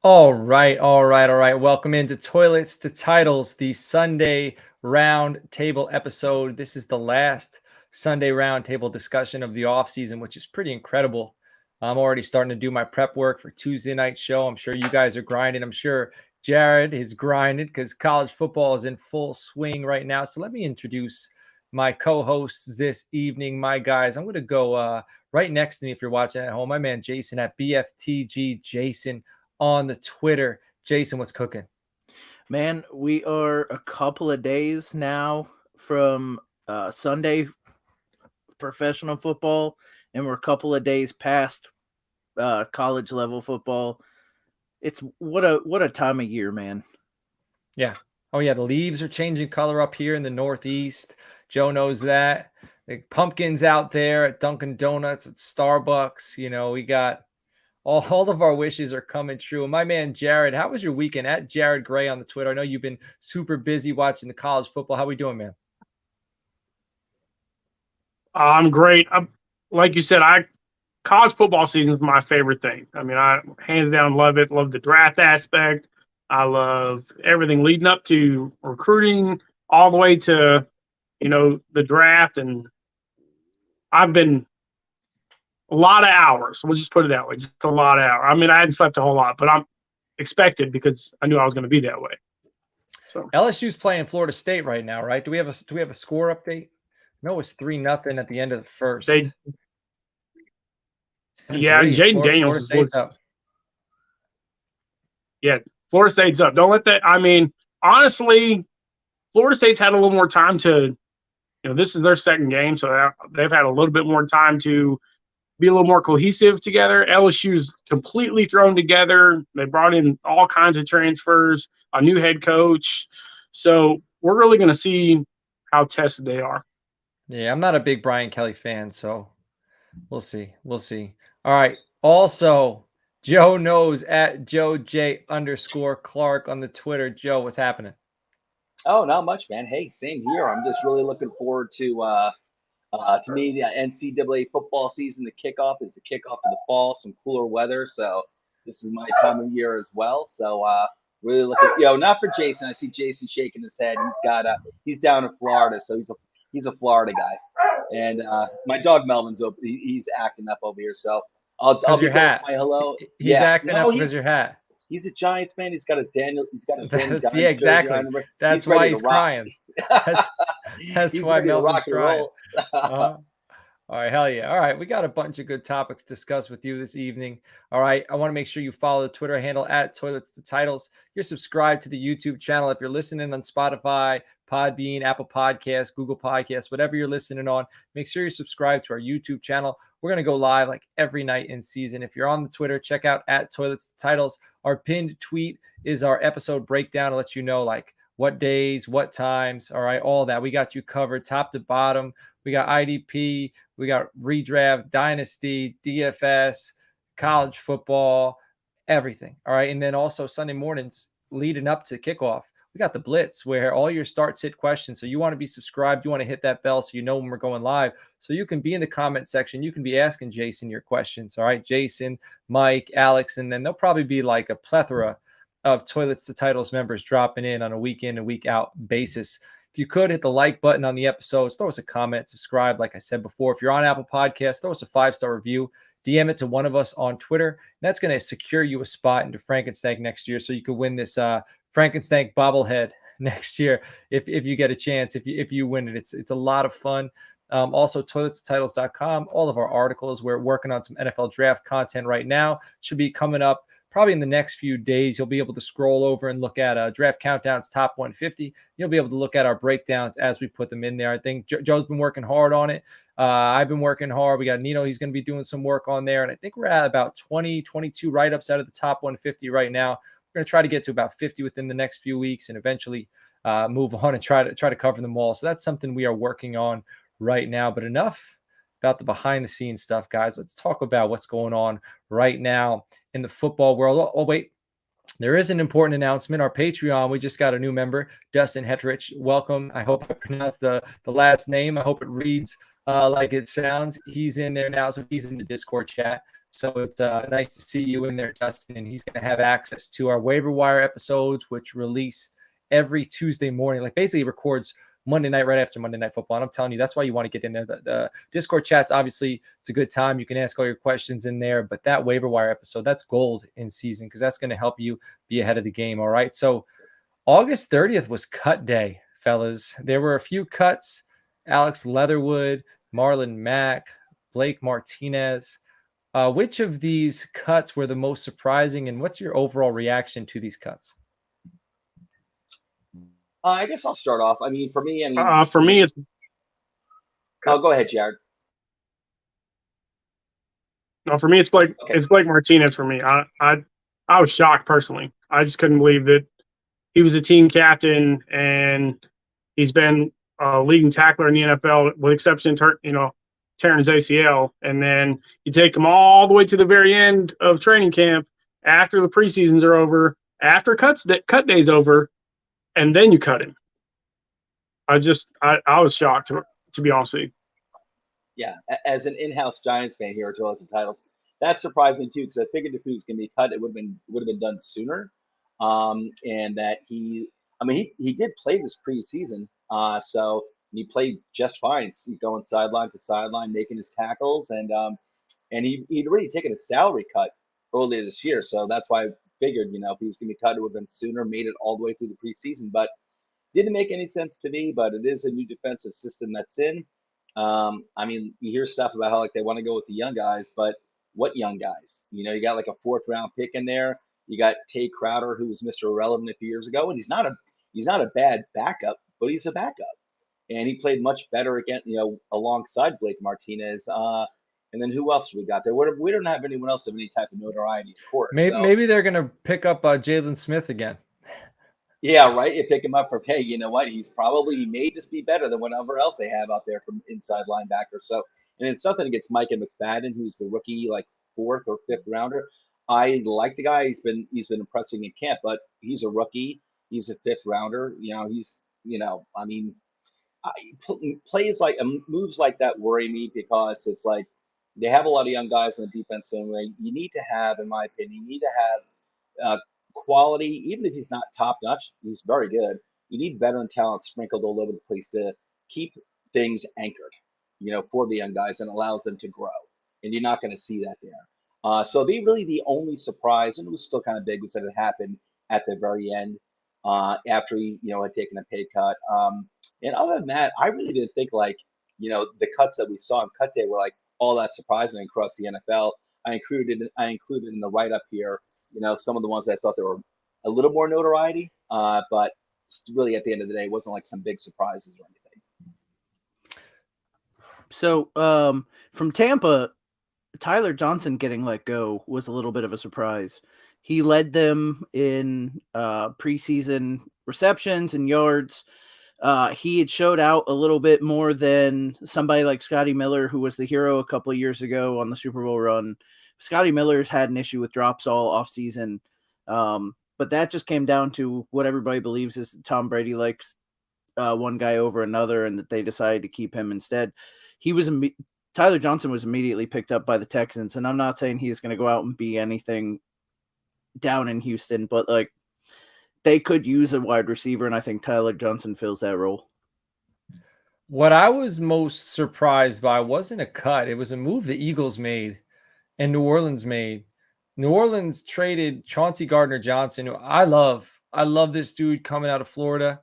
All right, all right, all right. Welcome into Toilets to Titles, the Sunday Roundtable episode. This is the last Sunday Roundtable discussion of the offseason, which is pretty incredible. I'm already starting to do my prep work for Tuesday night show. I'm sure you guys are grinding. I'm sure Jared is grinding because college football is in full swing right now. So let me introduce my co-hosts this evening, my guys. I'm going to go right next to me if you're watching at home. My man Jason at BFTG Jason on the Twitter. Jason, what's cooking? Man, we are a couple of days now from Sunday professional football, and we're a couple of days past college level football. It's what a time of year, man. Yeah. Oh yeah, the leaves are changing color up here in the Northeast. Joe knows that. The pumpkins out there at Dunkin' Donuts, at Starbucks. We got all of our wishes are coming true. And my man Jared, how was your weekend? At Jared Gray on the Twitter. I know you've been super busy watching the college football. How we doing, man? I'm great. Like you said, college football season is my favorite thing. I mean, I hands down love it. Love the draft aspect. I love everything leading up to recruiting, all the way to the draft. And I've been a lot of hours. We'll just put it that way. Just a lot of hours. I mean, I hadn't slept a whole lot, but I'm expected because I knew I was going to be that way. So LSU's playing Florida State right now, right? Do we have a score update? No, it's 3-0 at the end of the first. Jaden Daniels is State's up. Yeah, Florida State's up. Don't let that. I mean, honestly, Florida State's had a little more time to. This is their second game, so they've had a little bit more time to be a little more cohesive together. LSU's completely thrown together. They brought in all kinds of transfers, a new head coach. So we're really going to see how tested they are. Yeah, I'm not a big Brian Kelly fan, so we'll see. We'll see. All right. Also, Joe knows at JoeJ_Clark on the Twitter. Joe, what's happening? Oh, not much, man. Hey, same here. I'm just really looking forward to me, the NCAA football season. The kickoff is the kickoff of the fall, some cooler weather. So this is my time of year as well. So really looking, not for Jason. I see Jason shaking his head. He's down in Florida, so he's a Florida guy. And my dog Melvin's up. He's acting up over here. So I'll be going with my hello. He's acting up because your hat. He's a Giants fan. He's got his Danny Dimes yeah, exactly. That's why he's crying. That's why Melvin's crying. All right, hell yeah. All right, we got a bunch of good topics to discuss with you this evening. All right, I want to make sure you follow the Twitter handle at Toilets to Titles. You're subscribed to the YouTube channel. If you're listening on Spotify, Podbean, Apple Podcasts, Google Podcasts, whatever you're listening on, make sure you're subscribed to our YouTube channel. We're going to go live like every night in season. If you're on the Twitter, check out at Toilets to Titles. Our pinned tweet is our episode breakdown to let you know like what days, what times, all right, all that. We got you covered top to bottom. We got IDP, we got redraft, dynasty, DFS, college football, everything, all right? And then also Sunday mornings leading up to kickoff, we got the Blitz where all your start-sit questions. So you want to be subscribed. You want to hit that bell so you know when we're going live. So you can be in the comment section. You can be asking Jason your questions, all right? Jason, Mike, Alex, and then there'll probably be like a plethora of Toilets to Titles members dropping in on a week in and week out basis. If you could hit the like button on the episodes, throw us a comment, subscribe. Like I said before, if you're on Apple Podcasts, throw us a 5-star review, DM it to one of us on Twitter. That's going to secure you a spot into Frankenstein next year so you could win this Frankenstein bobblehead next year if you get a chance, if you win it. It's a lot of fun. Also, toiletstitles.com, all of our articles. We're working on some NFL draft content right now. Should be coming up probably in the next few days. You'll be able to scroll over and look at draft countdowns, top 150. You'll be able to look at our breakdowns as we put them in there. I think Joe's been working hard on it. I've been working hard. We got Nino. He's going to be doing some work on there. And I think we're at about 20, 22 write-ups out of the top 150 right now. We're going to try to get to about 50 within the next few weeks and eventually move on and try to cover them all. So that's something we are working on right now. But enough about the behind the scenes stuff, guys. Let's talk about what's going on right now in the football world. Oh, wait. There is an important announcement. Our Patreon, we just got a new member, Dustin Hetrich. Welcome. I hope I pronounced the last name. I hope it reads like it sounds. He's in there now, so he's in the Discord chat. So it's nice to see you in there, Dustin. And he's going to have access to our waiver wire episodes, which release every Tuesday morning. Like basically records Monday night right after Monday Night Football. And I'm telling you, that's why you want to get in there. The Discord chats, obviously, it's a good time. You can ask all your questions in there. But that waiver wire episode, that's gold in season because that's going to help you be ahead of the game. All right. So August 30th was cut day, fellas. There were a few cuts. Alex Leatherwood, Marlon Mack, Blake Martinez. Which of these cuts were the most surprising, and what's your overall reaction to these cuts? I guess I'll start off. I mean, for me, it's. Oh, go ahead, Jared. No, for me, it's Blake. Okay. It's Blake Martinez. For me, I was shocked personally. I just couldn't believe that he was a team captain and he's been a leading tackler in the NFL, with exception, tearing his ACL, and then you take him all the way to the very end of training camp after the preseasons are over, after cut day's over, and then you cut him. I was shocked, to be honest with you. Yeah, as an in-house Giants fan here, as well as the titles, that surprised me too, because I figured if he was going to be cut, it would have been done sooner. And that he did play this preseason, so he played just fine, going sideline to sideline, making his tackles, and he'd already taken a salary cut earlier this year, so that's why I figured, if he was going to be cut, it would have been sooner, made it all the way through the preseason, but didn't make any sense to me. But it is a new defensive system that's in. You hear stuff about how they want to go with the young guys, but what young guys? You got like a 4th round pick in there. You got Tay Crowder, who was Mr. Irrelevant a few years ago, and he's not a bad backup, but he's a backup, and he played much better again, alongside Blake Martinez. And then who else we got there? We don't have anyone else of any type of notoriety, of course. Maybe they're gonna pick up Jalen Smith again. Yeah, right. You pick him up for, hey, you know what? He may just be better than whatever else they have out there from inside linebacker. So, and it's nothing against Micah McFadden, who's the rookie, like 4th or 5th rounder. I like the guy. He's been impressing in camp, but he's a rookie. He's a 5th rounder. Plays like moves like that worry me, because it's like they have a lot of young guys on the defense. So you need to have, in my opinion, quality, even if he's not top notch, he's very good. You need veteran talent sprinkled all over the place to keep things anchored, for the young guys, and allows them to grow. And you're not going to see that there. So the only surprise, and it was still kind of big, was that it happened at the very end, after he, had taken a pay cut. And other than that, I really didn't think the cuts that we saw on cut day were all that surprising across the NFL. I included in the write up here, some of the ones that I thought there were a little more notoriety, but really at the end of the day, it wasn't like some big surprises or anything. So from Tampa, Tyler Johnson getting let go was a little bit of a surprise. He led them in preseason receptions and yards. He had showed out a little bit more than somebody like Scotty Miller, who was the hero a couple of years ago on the Super Bowl run. Scotty Miller's had an issue with drops all offseason, but that just came down to what everybody believes is that Tom Brady likes one guy over another, and that they decided to keep him instead. Tyler Johnson was immediately picked up by the Texans, and I'm not saying he's going to go out and be anything down in Houston, but they could use a wide receiver, and I think Tyler Johnson fills that role. What I was most surprised by wasn't a cut. It was a move the Eagles made and New Orleans made. New Orleans traded Chauncey Gardner-Johnson, who I love. I love this dude coming out of Florida.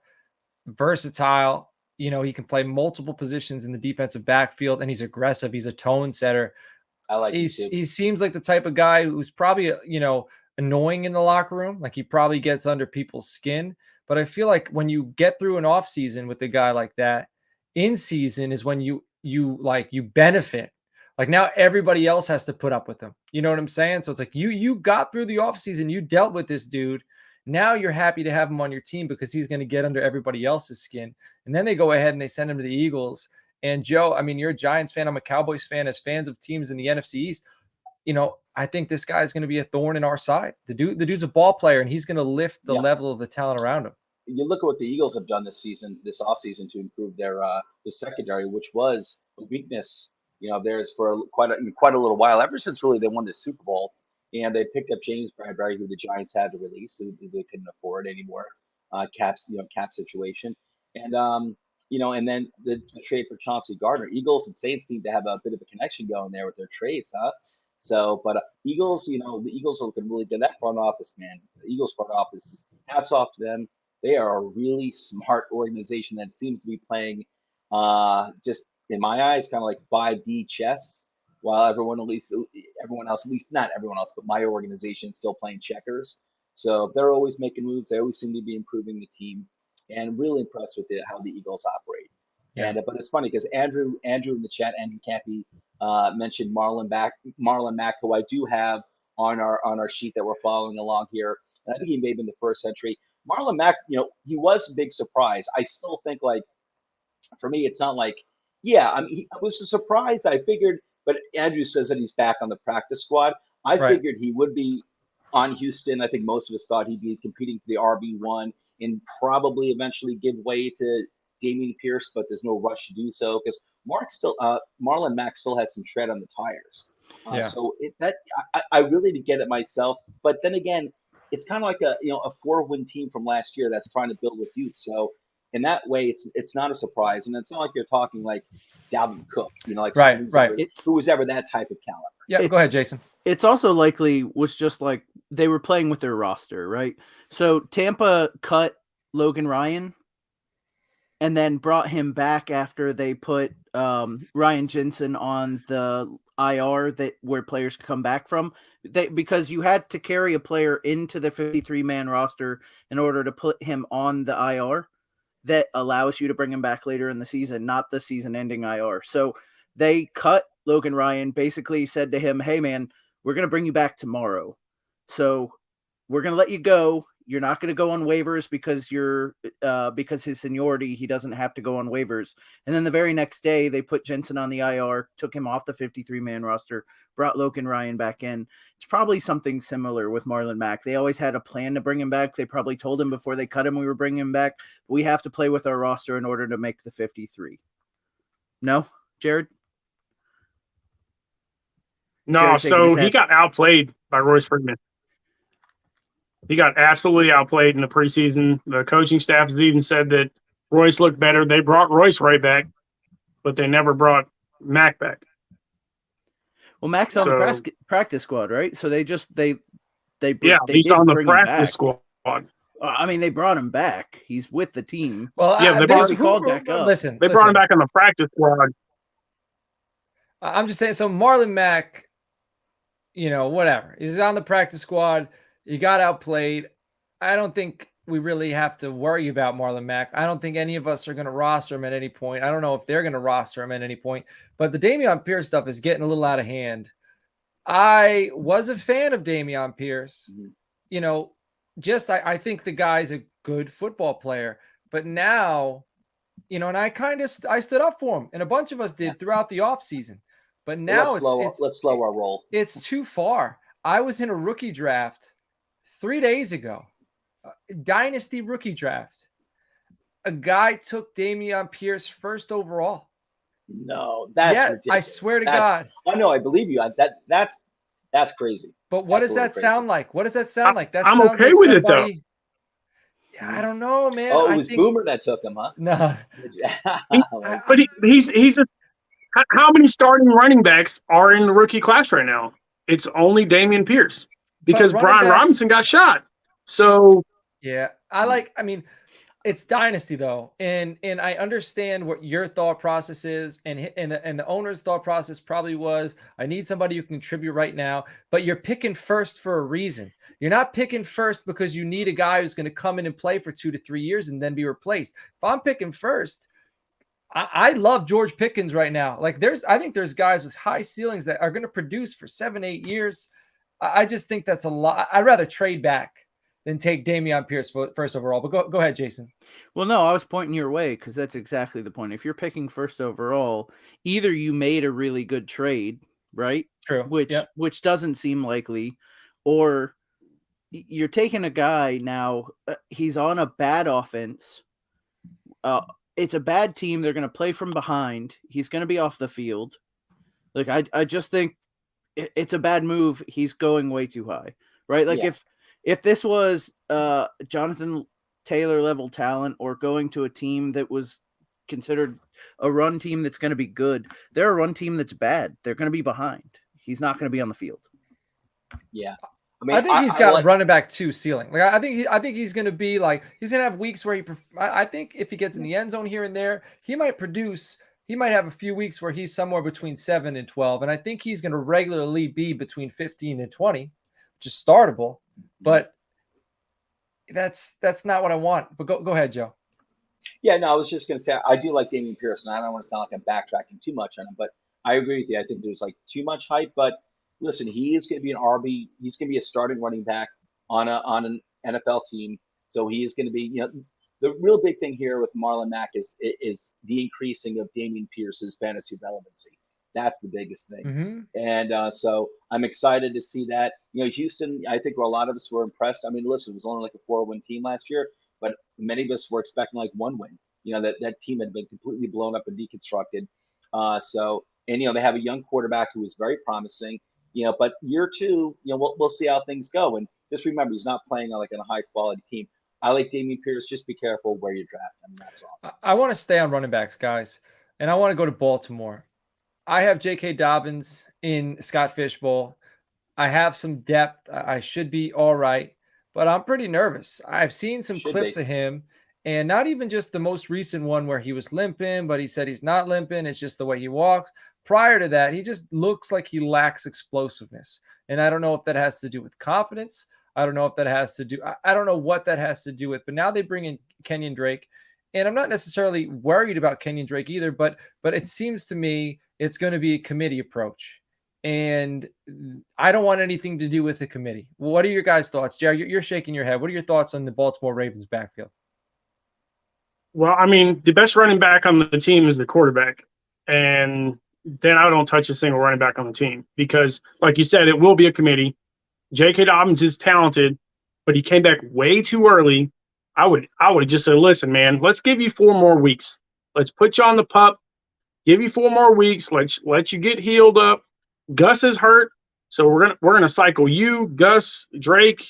Versatile. He can play multiple positions in the defensive backfield, and he's aggressive. He's a tone setter. He seems like the type of guy who's probably, annoying in the locker room. Like, he probably gets under people's skin. But I feel like when you get through an off season with a guy like that, in season is when you benefit. Like, now everybody else has to put up with him. You know what I'm saying? So it's like you got through the offseason, you dealt with this dude. Now you're happy to have him on your team because he's going to get under everybody else's skin. And then they go ahead and they send him to the Eagles. And Joe, you're a Giants fan. I'm a Cowboys fan. As fans of teams in the NFC East, I think this guy is going to be a thorn in our side. The dude's a ball player, and he's going to lift the level of the talent around him. You look at what the Eagles have done this offseason to improve their secondary, which was a weakness theirs for quite a little while, ever since really they won the Super Bowl, and they picked up James Bradbury, who the Giants had to release, who they couldn't afford anymore, cap situation, and and then the trade for Chauncey Gardner. Eagles and Saints seem to have a bit of a connection going there with their trades, huh? So, but Eagles, the Eagles are looking really good. That front office, man, the Eagles front office, hats off to them. They are a really smart organization that seems to be playing, just in my eyes, kind of like 5D chess, while everyone else, at least not everyone else, but my organization is still playing checkers. So they're always making moves. They always seem to be improving the team, and really impressed with how the Eagles operate. Yeah. And but it's funny because Andrew in the chat, Andrew Cappy, mentioned Marlon Mack, who I do have on our sheet that we're following along here. And I think he may have been the first entry. Marlon Mack, he was a big surprise. I still think, like, for me, it's not like, I was a surprise. I figured, but Andrew says that he's back on the practice squad. I figured he would be on Houston. I think most of us thought he'd be competing for the RB1 and probably eventually give way to Dameon Pierce, but there's no rush to do so because Marlon Mack still has some tread on the tires. So I really did get it myself. But then again, it's kind of like a 4-win team from last year that's trying to build with youth. So in that way, it's not a surprise, and it's not like you're talking like Dalvin Cook, who was ever that type of caliber. Yeah, go ahead, Jason. It's also likely was just like they were playing with their roster, right? So Tampa cut Logan Ryan and then brought him back after they put Ryan Jensen on the IR where players come back from. Because you had to carry a player into the 53-man roster in order to put him on the IR that allows you to bring him back later in the season, not the season-ending IR. So they cut Logan Ryan, basically said to him, hey, man, we're going to bring you back tomorrow. So we're going to let you go. You're not going to go on waivers because because his seniority, he doesn't have to go on waivers. And then the very next day, they put Jensen on the IR, took him off the 53-man roster, brought Logan Ryan back in. It's probably something similar with Marlon Mack. They always had a plan to bring him back. They probably told him before they cut him, we were bringing him back. We have to play with our roster in order to make the 53. No, Jared? No, so he got outplayed by Royce Freeman. He got absolutely outplayed in the preseason. The coaching staff has even said that Royce looked better. They brought Royce right back, but they never brought Mack back. Well, Mack's on the practice squad, right? So they he's on the practice squad. I mean, they brought him back. He's with the team. Well, they brought him back on the practice squad. I'm just saying. So Marlon Mack, whatever. He's on the practice squad. You got outplayed. I don't think we really have to worry about Marlon Mack. I don't think any of us are going to roster him at any point. I don't know if they're going to roster him at any point. But the Dameon Pierce stuff is getting a little out of hand. I was a fan of Dameon Pierce. Mm-hmm. I think the guy's a good football player. But now, and I stood up for him. And a bunch of us did throughout the offseason. But now let's slow our roll. It's too far. I was in a rookie draft 3 days ago, dynasty rookie draft. A guy took Dameon Pierce first overall. No, that's ridiculous. I swear to God. I know, I believe you. That's crazy. But what does that sound like? What does that sound like? That I'm sounds okay like with it though. Yeah, I don't know, man. Oh, it was Boomer that took him, huh? No. But he's how many starting running backs are in the rookie class right now? It's only Dameon Pierce because Brian Robinson got shot. So yeah, it's dynasty though, and I understand what your thought process is, and the owner's thought process probably was, I need somebody who can contribute right now. But you're picking first for a reason. You're not picking first because you need a guy who's going to come in and play for 2 to 3 years and then be replaced. If I'm picking first, I love George Pickens right now. Like I think there's guys with high ceilings that are going to produce for 7-8 years. I just think that's a lot. I'd rather trade back than take Dameon Pierce first overall. But go ahead, Jason. Well, no, I was pointing your way because that's exactly the point. If you're picking first overall, either you made a really good trade, right? True. Which doesn't seem likely, or you're taking a guy now. He's on a bad offense. It's a bad team. They're going to play from behind. He's going to be off the field. Like I just think it's a bad move. He's going way too high, right? Like if this was Jonathan Taylor level talent or going to a team that was considered a run team that's going to be good, they're a run team that's bad. They're going to be behind. He's not going to be on the field. Yeah. I think he's got running back 2 ceiling. Like I think he's going to be like, he's going to have weeks where I think if he gets in the end zone here and there, he might produce. He might have a few weeks where he's somewhere between 7 and 12, and I think he's going to regularly be between 15 and 20, which is startable. But that's not what I want. But go ahead, Joe. Yeah, no, I was just going to say I do like Dameon Pierce, and I don't want to sound like I'm backtracking too much on him, but I agree with you. I think there's like too much hype. But listen, he is going to be an RB. He's going to be a starting running back on an NFL team. So he is going to be, the real big thing here with Marlon Mack is the increasing of Dameon Pierce's fantasy relevancy. That's the biggest thing. Mm-hmm. And so I'm excited to see that. Houston, I think a lot of us were impressed. I mean, listen, it was only like a 4-win team last year, but many of us were expecting like 1 win. That team had been completely blown up and deconstructed. They have a young quarterback who is very promising. But year 2, we'll see how things go. And just remember, he's not playing on a high quality team. I like Dameon Pierce. Just be careful where you draft him. That's all. I want to stay on running backs, guys, and I want to go to Baltimore. I have J.K. Dobbins in Scott Fishbowl. I have some depth. I should be all right, but I'm pretty nervous. I've seen some clips of him, and not even just the most recent one where he was limping, but he said he's not limping. It's just the way he walks. Prior to that, he just looks like he lacks explosiveness, and I don't know if that has to do with confidence. I don't know if that has to do – I don't know what that has to do with. But now they bring in Kenyon Drake, and I'm not necessarily worried about Kenyon Drake either, but it seems to me it's going to be a committee approach, and I don't want anything to do with the committee. What are your guys' thoughts? Jared, you're shaking your head. What are your thoughts on the Baltimore Ravens backfield? Well, I mean, the best running back on the team is the quarterback, and then I don't touch a single running back on the team because, like you said, it will be a committee. J.K. Dobbins is talented, but he came back way too early. I would just say, listen, man, let's give you 4 more weeks. Let's put you on the pup. Give you 4 more weeks. Let's let you get healed up. Gus is hurt, so we're gonna cycle you, Gus, Drake,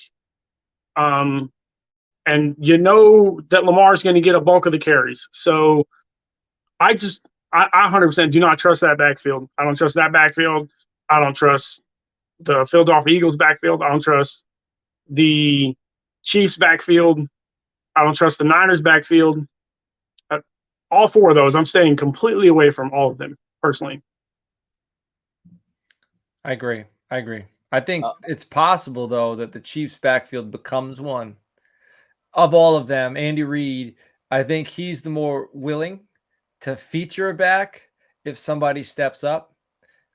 and that Lamar's going to get a bulk of the carries. So I 100% do not trust that backfield. I don't trust that backfield. I don't trust the Philadelphia Eagles backfield. I don't trust the Chiefs backfield. I don't trust the Niners backfield. All 4 of those, I'm staying completely away from all of them personally. I agree. I think it's possible, though, that the Chiefs backfield becomes one of all of them. Andy Reid, I think he's the more willing to feature a back if somebody steps up.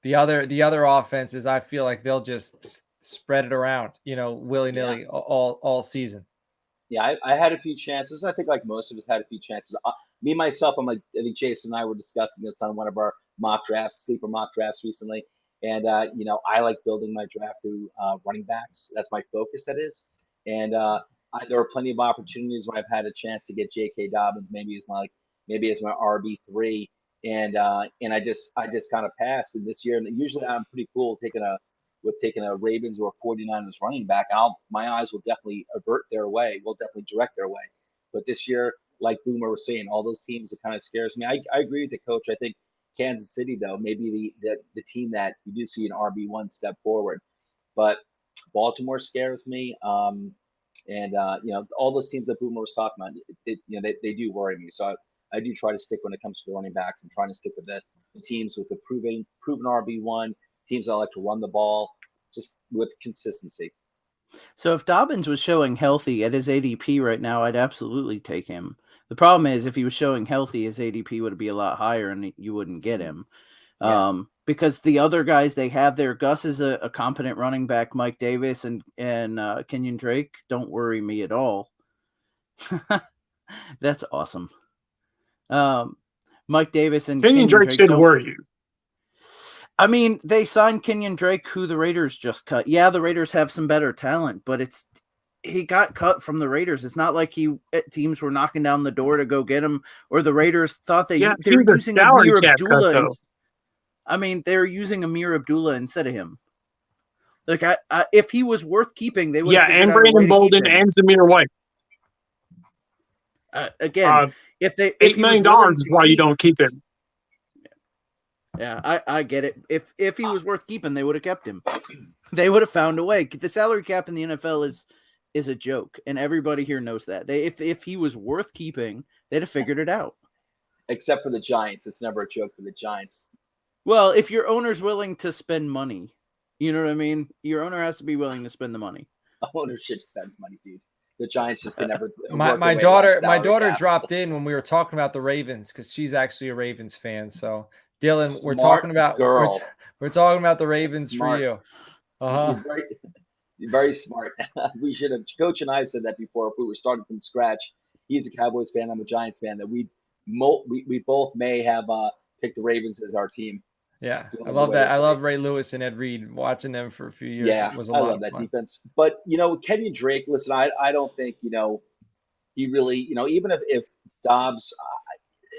The other offenses, I feel like they'll just spread it around, willy-nilly all season. Yeah, I had a few chances. I think like most of us had a few chances. Me, myself, I think Jason and I were discussing this on one of our sleeper mock drafts recently. And, I like building my draft through running backs. That's my focus, that is. And there are plenty of opportunities where I've had a chance to get J.K. Dobbins maybe as my RB3. And I just kind of passed. And this year, and usually I'm pretty cool taking a Ravens or a 49ers running back. My eyes will definitely avert their way. Will definitely direct their way. But this year, like Boomer was saying, all those teams, it kind of scares me. I agree with the coach. I think Kansas City, though, maybe the team that you do see an RB1 step forward. But Baltimore scares me. All those teams that Boomer was talking about, they do worry me. So I do try to stick when it comes to the running backs. I'm trying to stick with the teams with the proven RB1, teams that like to run the ball, just with consistency. So if Dobbins was showing healthy at his ADP right now, I'd absolutely take him. The problem is if he was showing healthy, his ADP would be a lot higher and you wouldn't get him. Yeah. Because the other guys they have there, Gus is a competent running back, Mike Davis and Kenyon Drake don't worry me at all. That's awesome. Mike Davis and Kenyon Drake should worry you. I mean, they signed Kenyon Drake, who the Raiders just cut. Yeah, the Raiders have some better talent, but he got cut from the Raiders. It's not like teams were knocking down the door to go get him, or the Raiders thought they're using Amir Abdullah. I mean, they're using Amir Abdullah instead of him. Like, if he was worth keeping, they would have figured and out a way Brandon to Bolden keep him. and Zamir White. Again, if $8 million is why you don't keep him. Yeah, I get it. If he was worth keeping, they would have kept him. They would have found a way. The salary cap in the NFL is a joke, and everybody here knows that. If he was worth keeping, they'd have figured it out. Except for the Giants, it's never a joke for the Giants. Well, if your owner's willing to spend money, you know what I mean? Your owner has to be willing to spend the money. Ownership spends money, dude. The Giants just can never. My daughter dropped in when we were talking about the Ravens because she's actually a Ravens fan. So Dylan, we're talking about the Ravens for you. You're very smart. We should have. Coach and I have said that before. If we were starting from scratch, he's a Cowboys fan. I'm a Giants fan. That we both may have picked the Ravens as our team. Yeah, I love that. I love Ray Lewis and Ed Reed. Watching them for a few years. Yeah, was a I lot love that fun. defense. But Kenyon Drake. Listen, I don't think he really even if Dobbs,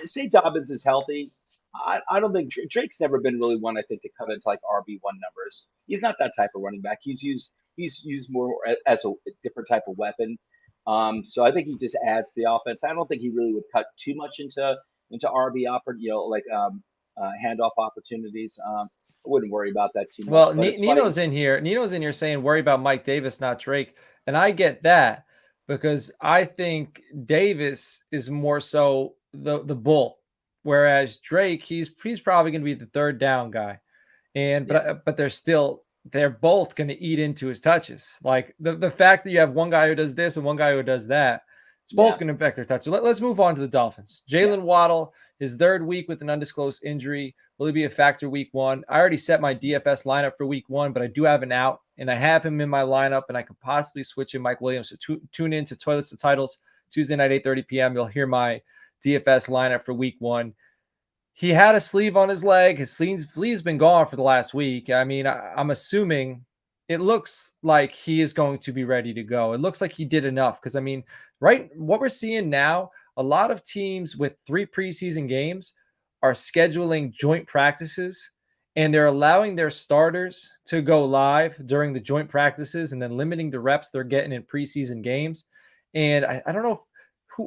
say Dobbins is healthy. I don't think Drake's never been really one, I think, to come into like RB1 numbers. He's not that type of running back. He's used more as a different type of weapon. So I think he just adds to the offense. I don't think he really would cut too much into RB handoff opportunities. I wouldn't worry about that too much. Well, Nino's in here. Nino's in here saying worry about Mike Davis, not Drake, and I get that because I think Davis is more so the bull. Whereas Drake, he's probably going to be the third down guy, but they're both going to eat into his touches. Like the fact that you have one guy who does this and one guy who does that, it's both going to affect their touches. Let's move on to the Dolphins. Jalen Waddle, his third week with an undisclosed injury. Will he be a factor week 1? I already set my DFS lineup for week 1, but I do have an out, and I have him in my lineup, and I could possibly switch in Mike Williams. So tune in to Toilets to Titles Tuesday night, 8:30 p.m. You'll hear my DFS lineup for week 1. He had a sleeve on his leg. His sleeve's been gone for the last week. I mean, I'm assuming it looks like he is going to be ready to go. It looks like he did enough because, I mean, what we're seeing now, a lot of teams with 3 preseason games are scheduling joint practices, and they're allowing their starters to go live during the joint practices and then limiting the reps they're getting in preseason games. And I don't know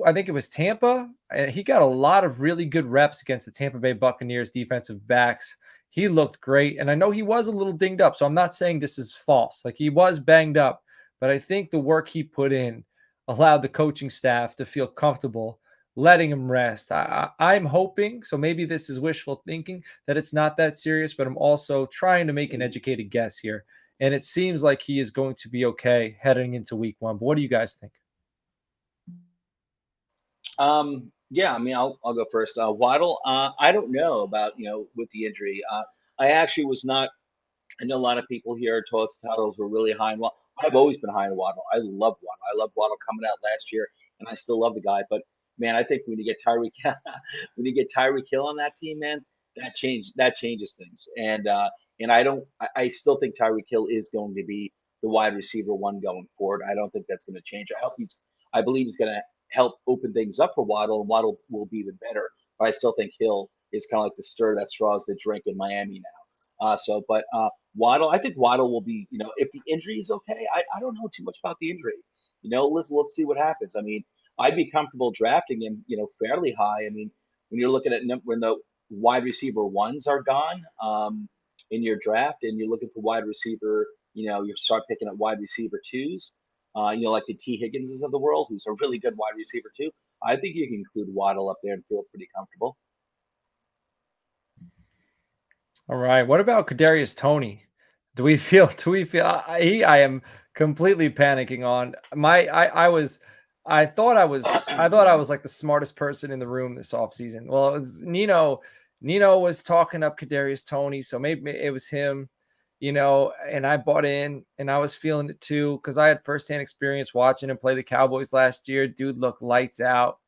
I think it was Tampa. He got a lot of really good reps against the Tampa Bay Buccaneers defensive backs. He looked great. And I know he was a little dinged up, so I'm not saying this is false. Like, he was banged up, but I think the work he put in allowed the coaching staff to feel comfortable letting him rest. I'm hoping, so maybe this is wishful thinking, that it's not that serious, but I'm also trying to make an educated guess here. And it seems like he is going to be okay heading into week 1. But what do you guys think? Yeah, I mean, I'll go first. Waddle, I don't know about, with the injury. I actually was not. I know a lot of people here at Toilets and Titles were really high on Waddle. I've always been high on Waddle. I love Waddle. I loved Waddle coming out last year, and I still love the guy. But man, I think when you get Tyreek Hill on that team, man, that changes things. And I still think Tyreek Hill is going to be the wide receiver 1 going forward. I don't think that's going to change. I believe he's going to help open things up for Waddle, and Waddle will be even better. But I still think Hill is kind of like the stir that straws the drink in Miami now. But Waddle, I think Waddle will be, if the injury is okay, I don't know too much about the injury. Let's see what happens. I mean, I'd be comfortable drafting him, fairly high. I mean, when you're looking at when the wide receiver 1s are gone in your draft, and you're looking for wide receiver, you start picking up wide receiver 2s. Like the T. Higginses of the world, who's a really good wide receiver too. I think you can include Waddle up there and feel pretty comfortable. All right. What about Kadarius Toney? Do we feel I am completely panicking on I thought I was like the smartest person in the room this offseason. Well, it was Nino was talking up Kadarius Toney, so maybe it was him. And I bought in, and I was feeling it too because I had firsthand experience watching him play the Cowboys last year. Dude looked lights out.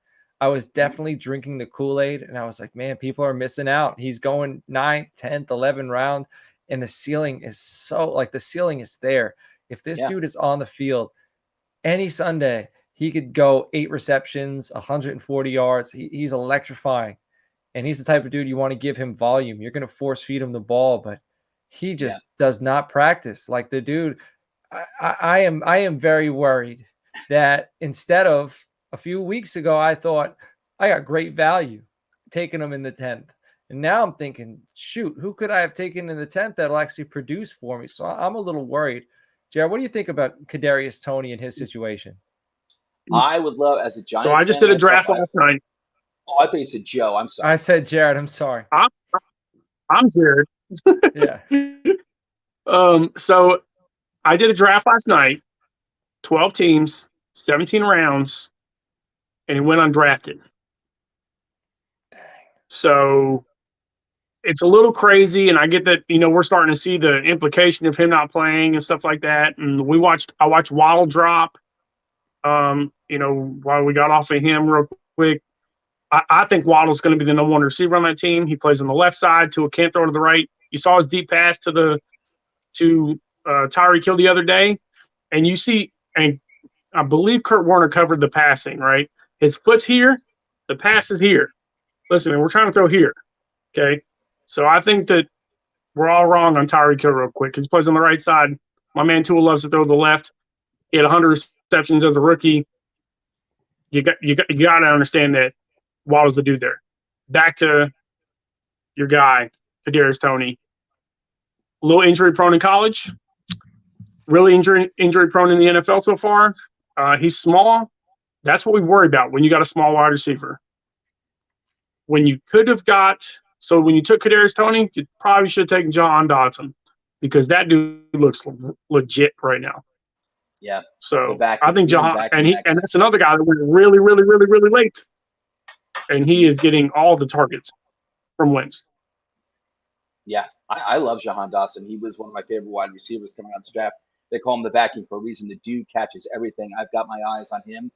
I was definitely drinking the Kool-Aid, and I was like, man, people are missing out. He's going 9th, 10th, 11th round, and the ceiling is there. If this dude is on the field any Sunday, he could go 8 receptions, 140 yards. He's electrifying. and he's the type of dude you want to give him volume. You're going to force feed him the ball, but he just does not practice. Like the dude, I am very worried that instead of a few weeks ago, I thought I got great value taking him in the 10th. And now I'm thinking, shoot, who could I have taken in the 10th that'll actually produce for me? So I'm a little worried. Jared, what do you think about Kadarius Toney and his situation? I would love, as a Giants So I just did a draft last night. Oh, I thought you said Joe. I'm sorry. I said Jared. I'm sorry. I'm Jared. Yeah. So I did a draft last night, 12 teams, 17 rounds, and he went undrafted. Dang. So it's a little crazy, and I get that, we're starting to see the implication of him not playing and stuff like that. And I watched Waddle drop, while we got off of him real quick. I think Waddle's going to be the number one receiver on that team. He plays on the left side. Tua can't throw to the right. You saw his deep pass to Tyreek Hill the other day, and you see, and I believe Kurt Warner covered the passing, right? His foot's here, the pass is here. Listen, we're trying to throw here, okay? So I think that we're all wrong on Tyreek Hill real quick because he plays on the right side. My man Tua loves to throw to the left. He had 100 receptions as a rookie. You got to understand that Waddle's the dude there. Back to your guy, Kadarius Toney. A little injury prone in college. Really injury prone in the NFL so far. He's small. That's what we worry about when you got a small wide receiver. When you took Kadarius Toney, you probably should have taken John Dodson because that dude looks legit right now. Yeah. So I think and that's another guy that went really, really, really, really late. And he is getting all the targets from Wentz. Yeah, I love Jahan Dotson. He was one of my favorite wide receivers coming out of the draft. They call him the backing for a reason. The dude catches everything. I've got my eyes on him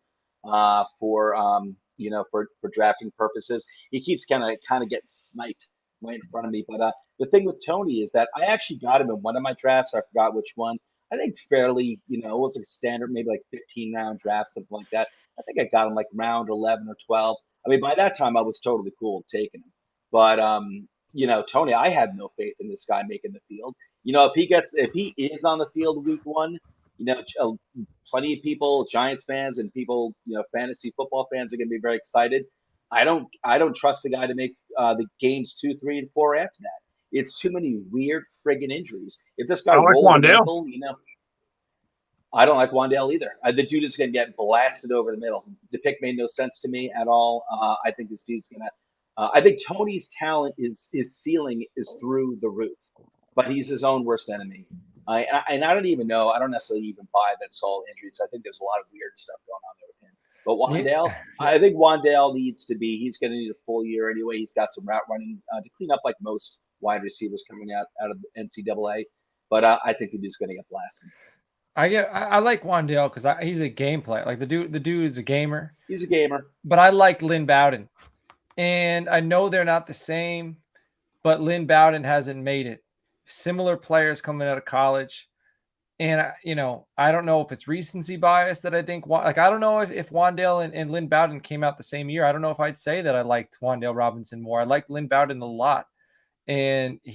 for drafting purposes. He keeps kind of getting sniped right in front of me. But the thing with Toney is that I actually got him in one of my drafts. I forgot which one. I think fairly, it was like standard, maybe like 15-round draft, something like that. I think I got him like round 11 or 12. I mean, by that time, I was totally cool with taking him. But, Toney, I had no faith in this guy making the field. If he is on the field week one, plenty of people, Giants fans and people, fantasy football fans are going to be very excited. I don't trust the guy to make the games 2, 3, and 4 after that. It's too many weird friggin' injuries. If this guy rolls the middle, I don't like Wan'Dale either. The dude is going to get blasted over the middle. The pick made no sense to me at all. I think this dude's going to I think Toney's talent his ceiling is through the roof, but he's his own worst enemy. I don't even know. I don't necessarily even buy that it's all injuries. I think there's a lot of weird stuff going on there with him. But Wan'Dale, I think Wan'Dale needs to be. He's going to need a full year anyway. He's got some route running to clean up like most wide receivers coming out of NCAA. But I think the dude's going to get blasted. I like Wan'Dale because he's a game player. Like the dude is a gamer. He's a gamer. But I like Lynn Bowden. And I know they're not the same, but Lynn Bowden hasn't made it. Similar players coming out of college. And, I don't know if it's recency bias that I think, I don't know if Wan'Dale and Lynn Bowden came out the same year. I don't know if I'd say that I liked Wan'Dale Robinson more. I liked Lynn Bowden a lot. And I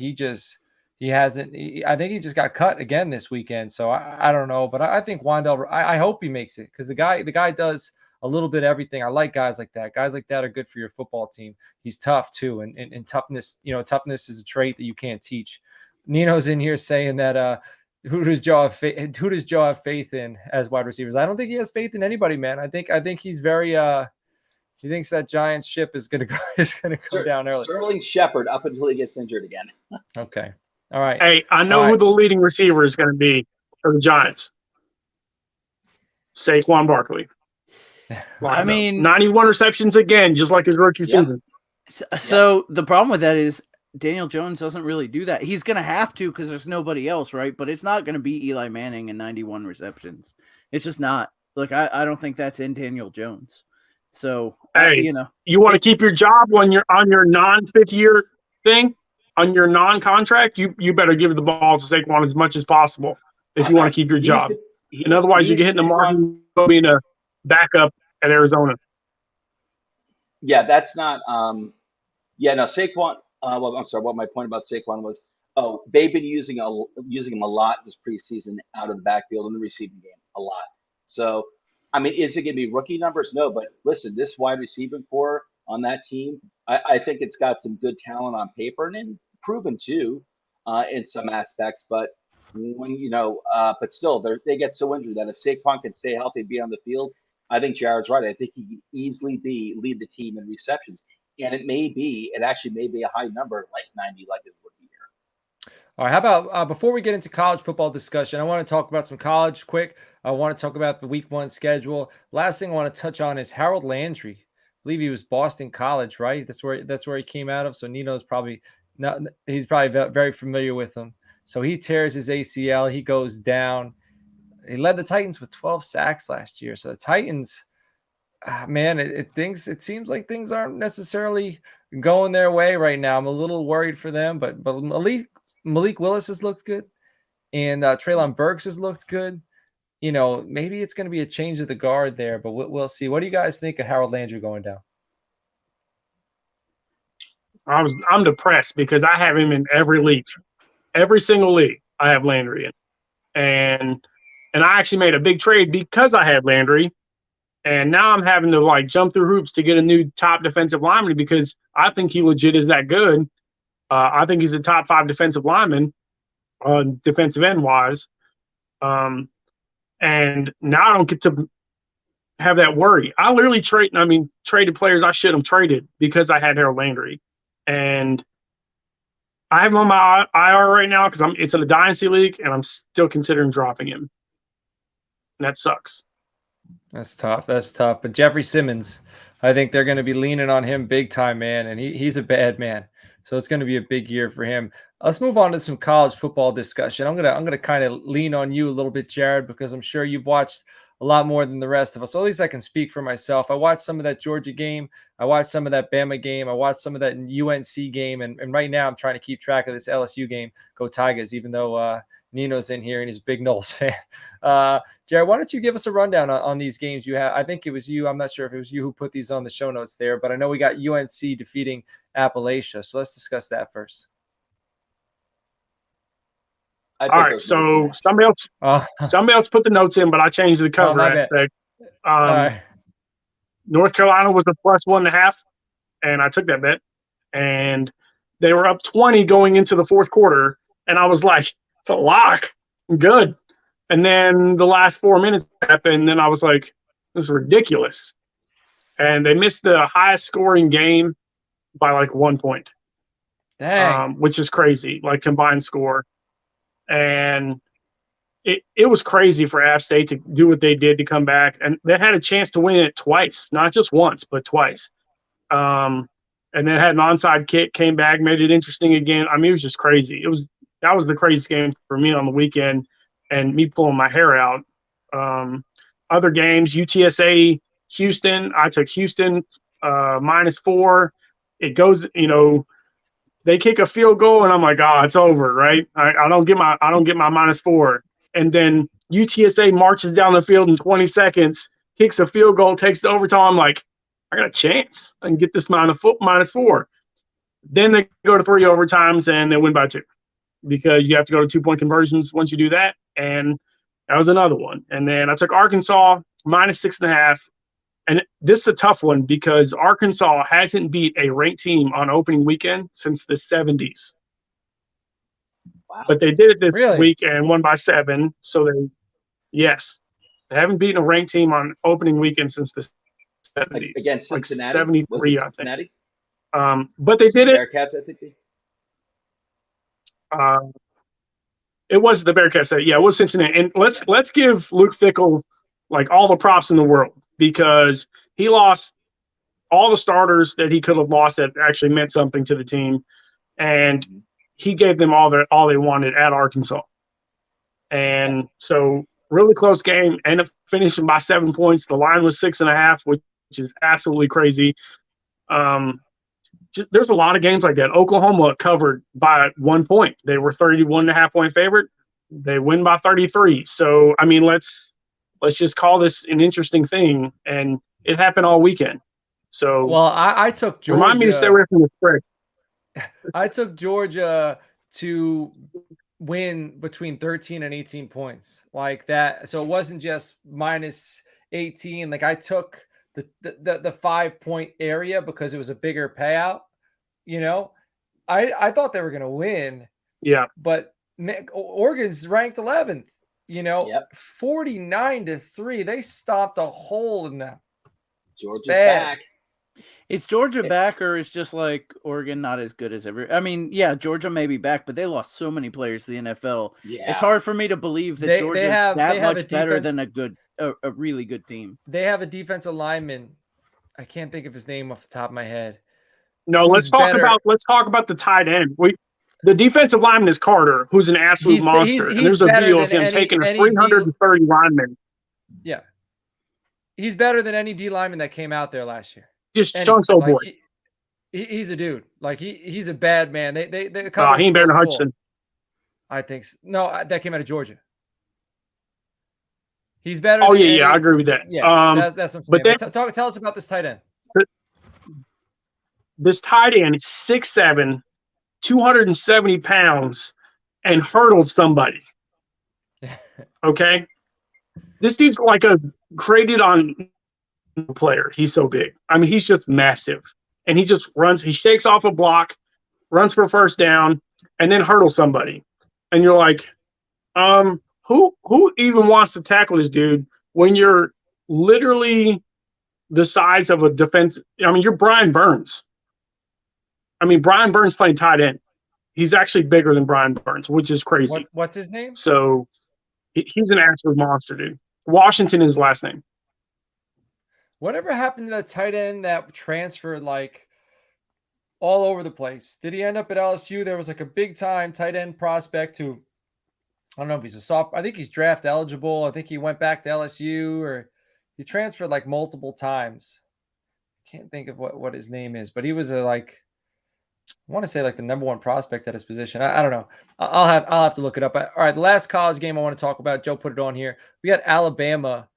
think he just got cut again this weekend. So I don't know, but I think Wan'Dale, I hope he makes it because the guy does a little bit of everything. I like guys like that. Guys like that are good for your football team. He's tough too. And toughness, toughness is a trait that you can't teach. Nino's in here saying that, who does Joe have faith in as wide receivers? I don't think he has faith in anybody, man. I think he's very, he thinks that Giants ship is going to go down early. Sterling Shepard up until he gets injured again. Okay. All right. Hey, I know who the leading receiver is going to be for the Giants. Saquon Barkley. I mean, 91 receptions again, just like his rookie season. So the problem with that is Daniel Jones doesn't really do that. He's going to have to because there's nobody else, right? But it's not going to be Eli Manning and 91 receptions. It's just not. Look, I don't think that's in Daniel Jones. So, hey, you want to keep your job when you're on your non-fifth year thing, on your non-contract, you better give the ball to Saquon as much as possible if you want to keep your job. And otherwise, you get hit in the market being a backup at Arizona. Yeah, that's not Yeah, no, Saquon. Well, I'm sorry. What my point about Saquon was, they've been using him a lot this preseason out of the backfield in the receiving game, a lot. So, I mean, is it going to be rookie numbers? No, but listen, this wide receiving core on that team, I think it's got some good talent on paper and then proven too, in some aspects. But when but still, they get so injured that if Saquon can stay healthy, be on the field, I think Jared's right. I think he can easily lead the team in receptions. And it actually may be a high number, like 90, like it would be here. All right. How about before we get into college football discussion, I want to talk about some college quick. I want to talk about the week 1 schedule. Last thing I want to touch on is Harold Landry. I believe he was Boston College, right? That's where he came out of. So Nino's probably not. He's probably very familiar with him. So he tears his ACL. He goes down. He led the Titans with 12 sacks last year. So the Titans, man, it seems like things aren't necessarily going their way right now. I'm a little worried for them, but Malik Willis has looked good, and Treylon Burks has looked good. Maybe it's going to be a change of the guard there, but we'll see. What do you guys think of Harold Landry going down? I'm depressed because I have him in every league, every single league. I have Landry in, and I actually made a big trade because I had Landry. And now I'm having to jump through hoops to get a new top defensive lineman because I think he legit is that good. I think he's a top 5 defensive lineman, defensive end wise. And now I don't get to have that worry. I literally traded players I shouldn't have traded because I had Harold Landry. And I have him on my IR right now because it's in a dynasty league and I'm still considering dropping him. And that sucks. That's tough. But Jeffrey Simmons, I think they're going to be leaning on him big time, man. And he's a bad man. So it's going to be a big year for him. Let's move on to some college football discussion. I'm gonna kind of lean on you a little bit, Jared, because I'm sure you've watched a lot more than the rest of us. So at least I can speak for myself. I watched some of that Georgia game. I watched some of that Bama game. I watched some of that UNC game. And right now I'm trying to keep track of this LSU game. Go Tigers, even though Nino's in here and he's a big Knowles fan. Jared, why don't you give us a rundown on these games you have? I think it was you. I'm not sure if it was you who put these on the show notes there, but I know we got UNC defeating Appalachia. So let's discuss that first. All right, so somebody else put the notes in, but I changed the cover aspect. Right. North Carolina was a +1.5, and I took that bet. And they were up 20 going into the fourth quarter, and I was like, it's a lock. I'm good. And then the last 4 minutes happened, and then I was like, this is ridiculous. And they missed the highest scoring game by 1 point. Dang. Which is crazy, combined score. And it was crazy for App State to do what they did to come back. And they had a chance to win it twice, not just once, but twice. And then had an onside kick, came back, made it interesting again. I mean, it was just crazy. That was the craziest game for me on the weekend and me pulling my hair out. Other games, UTSA, Houston. I took Houston -4. It goes, they kick a field goal and I'm like, oh, it's over, right? I don't get my -4. And then UTSA marches down the field in 20 seconds, kicks a field goal, takes the overtime. I'm like, I got a chance. I can get this -4. Then they go to 3 overtimes and they win by 2 because you have to go to 2-point conversions once you do that. And that was another one. And then I took Arkansas -6.5. And this is a tough one because Arkansas hasn't beat a ranked team on opening weekend since the 70s. Wow. But they did it this Really? week and won by 7. So they haven't beaten a ranked team on opening weekend since the 70s. Against Cincinnati? 73, I Cincinnati? think. But they did it. Bearcats, I think. It was the Bearcats. It was Cincinnati. And let's give Luke Fickell all the props in the world because he lost all the starters that he could have lost that actually meant something to the team, and he gave them all they wanted at Arkansas. And so really close game, ended up finishing by 7 points. The line was 6.5, which is absolutely crazy. There's a lot of games like that. Oklahoma covered by 1 point. They were 31.5 point favorite. They win by 33. So, I mean, let's just call this an interesting thing. And it happened all weekend. So, well, I took Georgia. Remind me to stay away from the spread. I took Georgia to win between 13 and 18 points like that. So it wasn't just minus 18. Like I took the 5-point area because it was a bigger payout. I thought they were going to win. Yeah. But Oregon's ranked 11th, 49-3. They stopped a hole in them. Georgia's back. Is Georgia back, or is just like Oregon not as good as ever? I mean, yeah, Georgia may be back, but they lost so many players to the NFL. Yeah. It's hard for me to believe that Georgia's that much better than a really good team. They have a defensive lineman. I can't think of his name off the top of my head. No, let's talk about the tight end. The defensive lineman is Carter, who's an absolute monster. And there's a video of him taking a 330 lineman. Yeah. He's better than any D lineman that came out there last year. Just chunks old boy. He's a dude. Like he's a bad man. They he ain't better than Hudson. I think so. No, that came out of Georgia. He's better. Oh yeah, I agree with that. Yeah, that's what I'm saying. But tell us about this tight end. This tight end is 6'7", 270 pounds, and hurdled somebody. Okay, this dude's like a created on player. He's so big. I mean, he's just massive, and he just runs. He shakes off a block, runs for first down, and then hurdles somebody. And you're like, who even wants to tackle this dude when you're literally the size of a defense? I mean, you're Brian Burns. I mean, Brian Burns playing tight end. He's actually bigger than Brian Burns, which is crazy. What's his name? So he's an absolute monster, dude. Washington is his last name. Whatever happened to that tight end that transferred like all over the place? Did he end up at LSU? There was like a big time tight end prospect who, I don't know if he's a sophomore. I think he's draft eligible. I think he went back to LSU, or he transferred like multiple times. I can't think of what his name is, but he was I want to say like the number one prospect at his position. I don't know. I'll have to look it up. All right, the last college game I want to talk about, Joe put it on here. We got Alabama.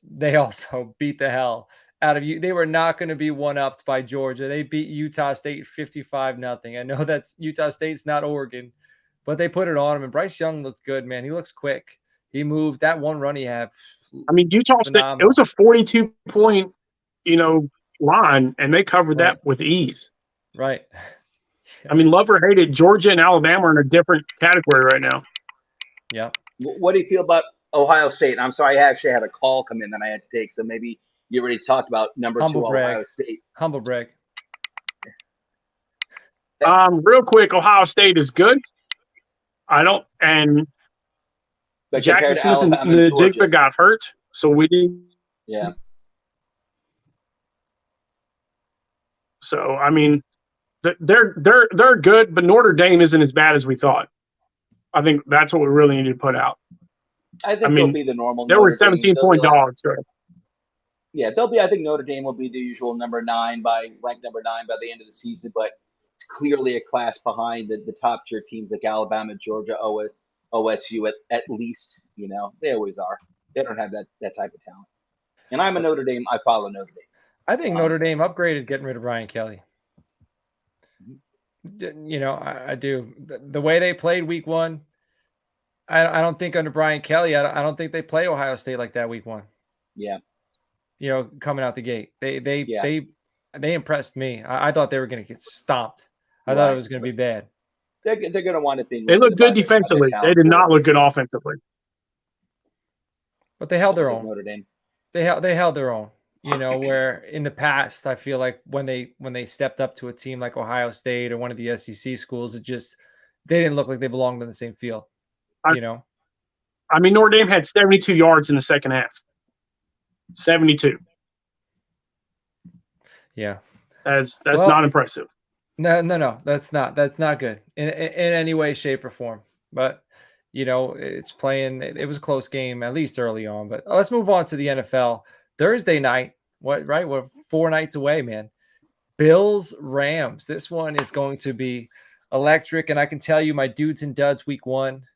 They also beat the hell out of you. They were not going to be one-upped by Georgia. They beat Utah State 55-0. I know that's Utah State's not Oregon, but they put it on him. And Bryce Young looked good, man. He looks quick. He moved. That one run he had. I mean, Utah State, it was a 42-point, line, and they covered that with ease. Right. I mean, love or hate it, Georgia and Alabama are in a different category right now. Yeah. What do you feel about Ohio State? I'm sorry, I actually had a call come in that I had to take, so maybe you already talked about number 2 Ohio State. Humble brag. Real quick, Ohio State is good. But Jackson Smith and Jigba got hurt, so we didn't. Yeah. So I mean, they're good, but Notre Dame isn't as bad as we thought. I think that's what we really need to put out. I think they'll be the normal. There were 17-point dogs. So. Yeah, they'll be. I think Notre Dame will be the usual ranked number 9 by the end of the season, but it's clearly a class behind the top tier teams like Alabama, Georgia, OSU at least. They always are. They don't have that type of talent. And I'm a Notre Dame. I follow Notre Dame. I think Notre Dame upgraded getting rid of Brian Kelly. I do. The way they played week 1, I don't think under Brian Kelly, I don't think they play Ohio State like that week 1. Yeah. Coming out the gate, they impressed me. I thought they were going to get stomped. I thought it was going to be bad. They're going to want to be. They look good defensively. They did not look good offensively. But they held their own. Notre Dame. They held their own. Where in the past, I feel like when they stepped up to a team like Ohio State or one of the SEC schools, they didn't look like they belonged on the same field. I mean, Notre Dame had 72 yards in the second half. 72. Yeah. That's not impressive. No. That's not good in any way, shape, or form. But it's playing. It was a close game, at least early on. But let's move on to the NFL. Thursday night, we're 4 nights away, man. Bills, Rams. This one is going to be electric, and I can tell you my dudes and duds week 1.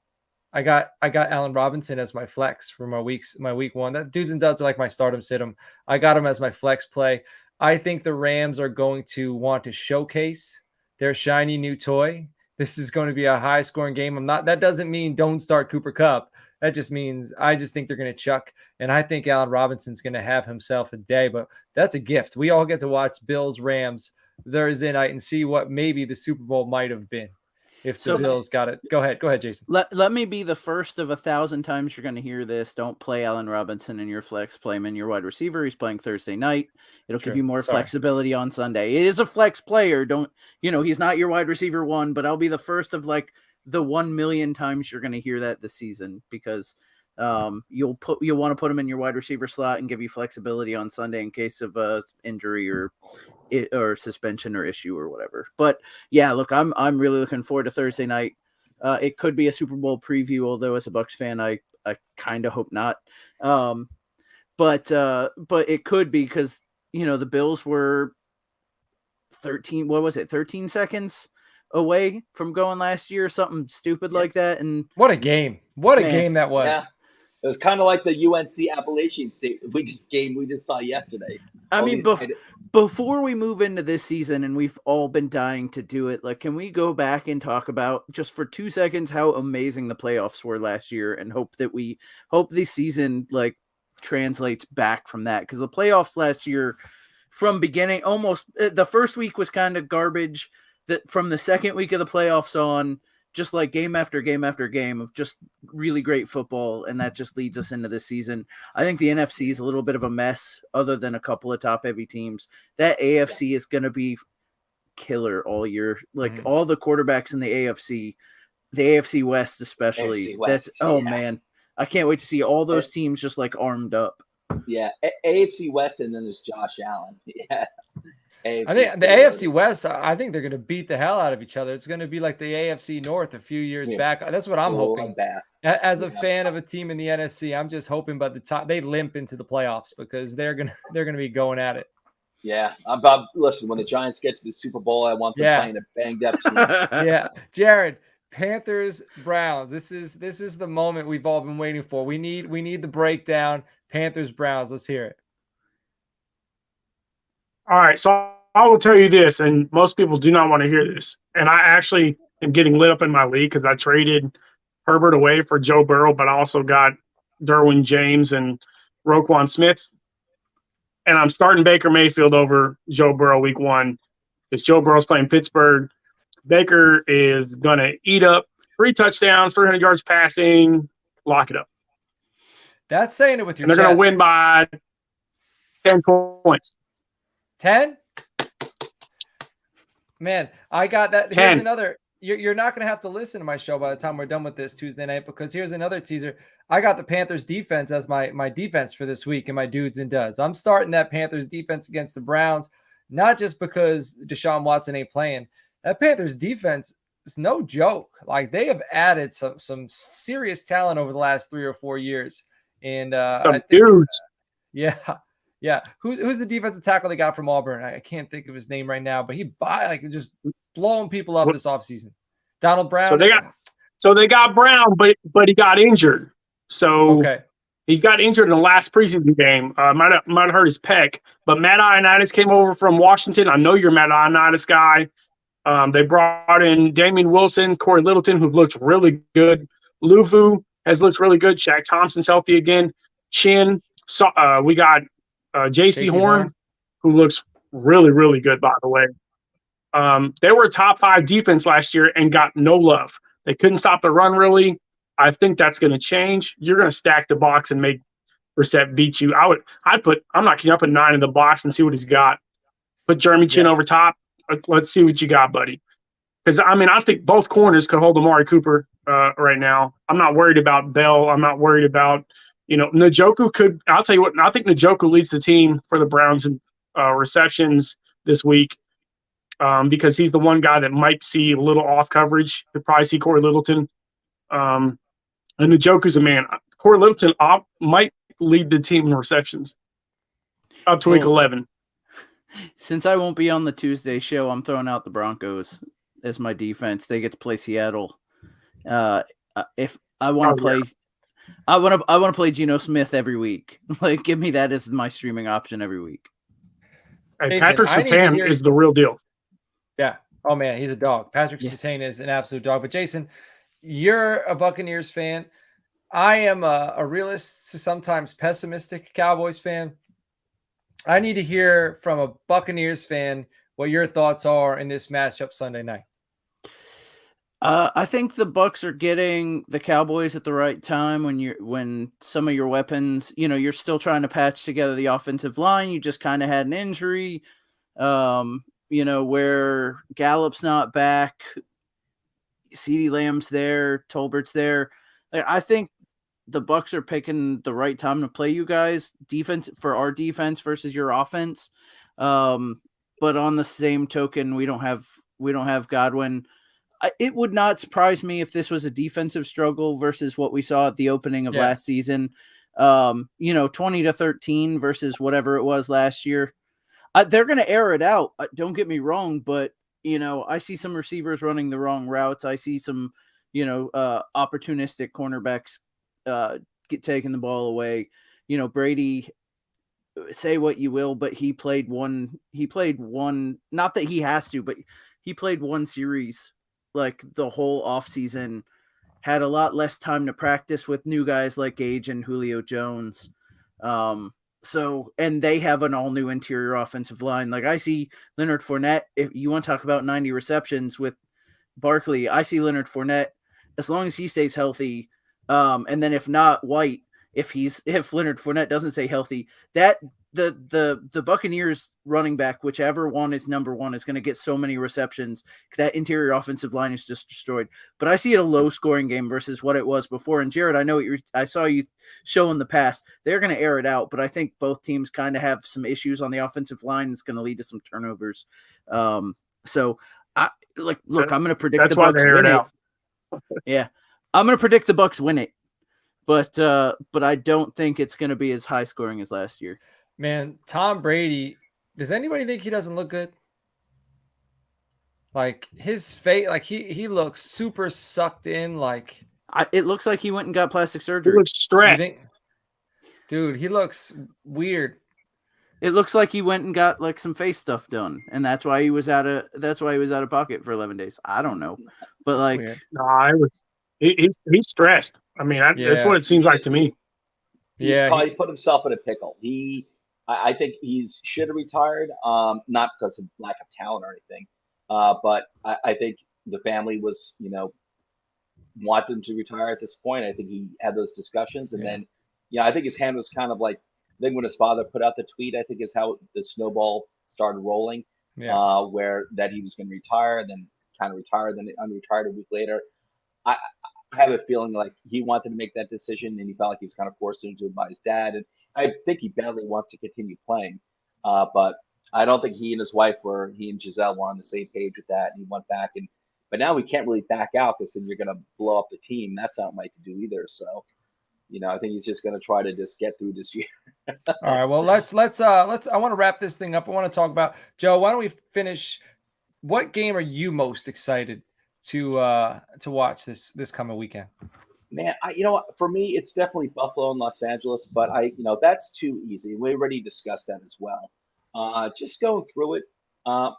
I got Allen Robinson as my flex for my week 1. That dudes and duds are like my start 'em, sit 'em. I got him as my flex play. I think the Rams are going to want to showcase their shiny new toy. This is going to be a high-scoring game. That doesn't mean don't start Cooper Kupp. That just means I just think they're going to chuck, and I think Allen Robinson's going to have himself a day. But that's a gift. We all get to watch Bills Rams Thursday night and see what maybe the Super Bowl might have been if the Bills got it. Go ahead, Jason. Let me be the first of 1,000 times you're going to hear this. Don't play Allen Robinson in your flex. Play him in your wide receiver. He's playing Thursday night. It'll give you more flexibility on Sunday. It is a flex player. He's not your wide receiver one, but I'll be the first of like the 1 million times you're going to hear that this season, because you'll want to put him in your wide receiver slot and give you flexibility on Sunday in case of a injury or suspension or issue or whatever. But yeah, look, I'm really looking forward to Thursday night. It could be a Super Bowl preview, although as a Bucs fan, I kind of hope not. But it could be, because the Bills were 13 seconds away from going last year, something stupid like that. And what a game! What a game that was! Yeah. It was kind of like the UNC Appalachian State we just saw yesterday. I mean, before we move into this season, and we've all been dying to do it, like, can we go back and talk about just for 2 seconds how amazing the playoffs were last year, and hope this season like translates back from that? Because the playoffs last year, from beginning, almost the first week was kind of garbage. That from the second week of the playoffs on, just like game after game after game of just really great football, and that just leads us into this season. I think the NFC is a little bit of a mess, other than a couple of top-heavy teams. That AFC is going to be killer all year. Like all the quarterbacks in the AFC West especially. Man, I can't wait to see all those teams just like armed up. Yeah, AFC West, and then there's Josh Allen. Yeah. I think the AFC West, I think they're going to beat the hell out of each other. It's going to be like the AFC North a few years back. That's what I'm hoping. As a fan of a team in the NFC, I'm just hoping by the time they limp into the playoffs, because they're going to be going at it. Yeah, Bob. Listen, when the Giants get to the Super Bowl, I want them playing a banged up team. Yeah, Jared, Panthers Browns. This is the moment we've all been waiting for. We need the breakdown. Panthers Browns. Let's hear it. All right, so I will tell you this, and most people do not want to hear this, and I actually am getting lit up in my league because I traded Herbert away for Joe Burrow, but I also got Derwin James and Roquan Smith, and I'm starting Baker Mayfield over Joe Burrow week 1 because Joe Burrow's playing Pittsburgh. Baker is going to eat up 3 touchdowns, 300 yards passing, lock it up. That's saying it with your chest. They're going to win by 10 points. 10? Man, I got that. 10. Here's another. You're not going to have to listen to my show by the time we're done with this Tuesday night, because here's another teaser. I got the Panthers defense as my defense for this week, and my dudes and duds. I'm starting that Panthers defense against the Browns, not just because Deshaun Watson ain't playing. That Panthers defense is no joke. Like, they have added some serious talent over the last 3 or 4 years. And dudes. Yeah. Who's the defensive tackle they got from Auburn? I can't think of his name right now, but he just blowing people up this offseason. Donald Brown. So they got Brown, but he got injured. So he got injured in the last preseason game. Might have hurt his pec. But Matt Ioannidis came over from Washington. I know you're a Matt Ioannidis guy. They brought in Damian Wilson, Corey Littleton, who looks really good. Luvu has looked really good. Shaq Thompson's healthy again. Chin. We got J.C. Horn, who looks really, really good, by the way. They were a top 5 defense last year and got no love. They couldn't stop the run, really. I think that's going to change. You're going to stack the box and make Brissett beat you. I'm not kidding, I'd put 9 in the box and see what he's got. Put Jeremy Chin over top. Let's see what you got, buddy. Because, I think both corners could hold Amari Cooper right now. I'm not worried about Bell. I'm not worried about Njoku could. I'll tell you what. I think Njoku leads the team for the Browns in receptions this week because he's the one guy that might see a little off coverage. Could probably see Corey Littleton. And Njoku's a man. Corey Littleton might lead the team in receptions up to week 11. Since I won't be on the Tuesday show, I'm throwing out the Broncos as my defense. They get to play Seattle. If I want to play. I want to play Geno Smith every week. Like, give me that as my streaming option every week. And Jason, Patrick Surtain is the real deal. Yeah. Oh man, he's a dog. Patrick Surtain is an absolute dog. But Jason, you're a Buccaneers fan. I am a realist to sometimes pessimistic Cowboys fan. I need to hear from a Buccaneers fan what your thoughts are in this matchup Sunday night. I think the Bucs are getting the Cowboys at the right time when some of your weapons, you're still trying to patch together the offensive line. You just kind of had an injury, where Gallup's not back, CeeDee Lamb's there, Tolbert's there. I think the Bucs are picking the right time to play you guys defense for our defense versus your offense. But on the same token, we don't have Godwin. It would not surprise me if this was a defensive struggle versus what we saw at the opening of last season. 20-13 versus whatever it was last year. They're going to air it out. Don't get me wrong, but I see some receivers running the wrong routes. I see some, opportunistic cornerbacks get taking the ball away. Brady, say what you will, but he played one, not that he has to, but he played one series like the whole offseason, had a lot less time to practice with new guys like Gage and Julio Jones. And they have an all new interior offensive line. Like I see Leonard Fournette, if you want to talk about 90 receptions with Barkley, I see Leonard Fournette, as long as he stays healthy. And then if not White, if Leonard Fournette doesn't stay healthy, that the Buccaneers running back, whichever one is number one, is going to get so many receptions. That interior offensive line is just destroyed. But I see it a low scoring game versus what it was before. And Jared, I know I saw you show in the past. They're going to air it out, but I think both teams kind of have some issues on the offensive line. That's going to lead to some turnovers. So I'm going to predict the Bucs win it. Yeah, I'm going to predict the Bucs win it. But I don't think it's going to be as high scoring as last year. Man, Tom Brady, does anybody think he doesn't look good? Like his face, like he looks super sucked in. Like it looks like he went and got plastic surgery. He looks stressed. Dude, he looks weird. It looks like he went and got like some face stuff done, and that's why he was out of pocket for 11 days. I don't know, but That's weird. He's stressed. I mean, that's what it seems like to me. He's probably put himself in a pickle. I think he should have retired, not because of lack of talent or anything, but I think the family was, want him to retire at this point. I think he had those discussions, and then, I think his hand was kind of like, I think when his father put out the tweet, I think is how the snowball started rolling, where that he was going to retire, then kind of retire, then unretired a week later. I have a feeling like he wanted to make that decision, and he felt like he was kind of forced into it by his dad. And I think he badly wants to continue playing, but I don't think he and Giselle were on the same page with that. And he went back, but now we can't really back out because then you're going to blow up the team. That's not right to do either. So, I think he's just going to try to just get through this year. All right. Well, let's. I want to wrap this thing up. I want to talk about Joe. Why don't we finish? What game are you most excited to watch this coming weekend? Man, for me, it's definitely Buffalo and Los Angeles, but that's too easy. We already discussed that as well. Just going through it, I